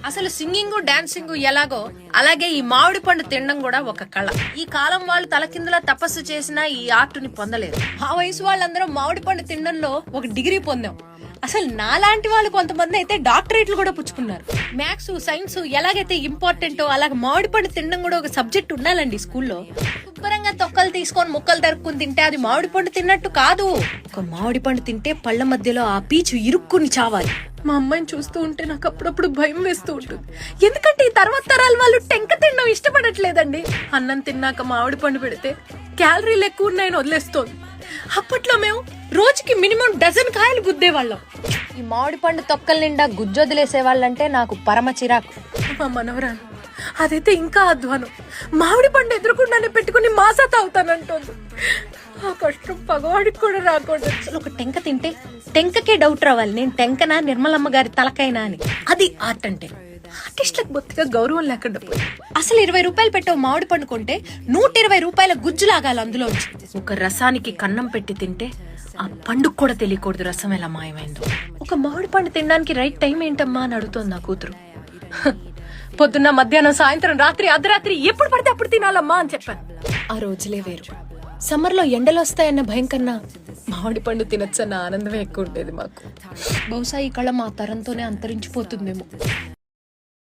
అసలు singing dancing ఎలాగో అలాగే ఈ మామిడి పండు తినడం కూడా ఒక కళ. ఈ కాలం వాళ్ళు తలకిందులా తపస్సు చేసినా ఈ ఆర్టుని పొందలేరు. ఆ వయసు వాళ్ళందరూ మామిడి పండు తినడంలో ఒక డిగ్రీ పొందాం. అసలు నాలాంటి వాళ్ళు కొంతమంది అయితే డాక్టరేట్లు కూడా పుచ్చుకున్నారు. మ్యాథ్స్ సైన్స్ ఎలాగైతే ఇంపార్టెంటో అలాగే మామిడి పండు తినడం కూడా ఒక సబ్జెక్ట్ ఉండాలండి స్కూల్లో. శుభ్రంగా తొక్కలు తీసుకొని ముక్కలు తరుక్కుని తింటే అది మామిడి పండు తిన్నట్టు కాదు. ఒక మామిడి పండు తింటే పళ్ళ మధ్యలో ఆ పీచు ఇరుక్కుని చావాలి. మా అమ్మాయిని చూస్తూ ఉంటే నాకు అప్పుడప్పుడు భయం వేస్తూ ఉంటుంది. ఎందుకంటే ఈ తర్వాత తరాల వాళ్ళు టెంక తినడం ఇష్టపడట్లేదండి. అన్నం తిన్నాక మామిడి పండు పెడితే క్యాలరీలు ఎక్కువ ఉన్నాయని వదిలేస్తోంది. అప్పట్లో మేము రోజుకి మినిమం డజన్ కాయలు గుద్దేవాళ్ళం. ఈ మామిడి పండు తొక్కల నిండా గుజ్జొదిలేసే వాళ్ళంటే నాకు పరమ చిరాకు. మా మనవరాలు అదైతే ఇంకా అధ్వానం. మామిడి పండు ఎదురుకుండానే పెట్టుకుని మాసా తాగుతానంటోంది. ఆ కష్టం పగవాడికి కూడా రాకూడదు. అసలు ఒక టెంక తింటే టెంకకే డౌట్ రావాలి, నేను టెంకనా నిర్మలమ్మ గారి తలకైనా అని. అది ఆర్ట్ అంటే. ఆర్టిస్ట్లకు బొత్తిగా గౌరవం లేకుండా పోయి అసలు 20 రూపాయలు పెట్టే మామిడి పండు కొంటే 120 రూపాయల గుజ్జు లాగాలి అందులో. ఒక రసానికి కన్నం పెట్టి తింటే ఆ పండుగ కూడా తెలియకూడదు రసం ఎలా మాయమైందో. ఒక మామిడి పండు తినడానికి రైట్ టైం ఏంటమ్మా అని అడుగుతోంది నా కూతురు. పొద్దున్న మధ్యాహ్నం సాయంత్రం రాత్రి అర్ధరాత్రి ఎప్పుడు పడితే అప్పుడు తినాలమ్మా అని చెప్పాను. ఆ రోజులే వేరు. సమ్మర్ లో ఎండలు వస్తాయన్న భయం కన్నా మామిడి పండు తినొచ్చన్న ఆనందమే ఎక్కువ ఉండేది మాకు. బహుశా ఈ కళ మా తరంతోనే అంతరించిపోతుందేమో.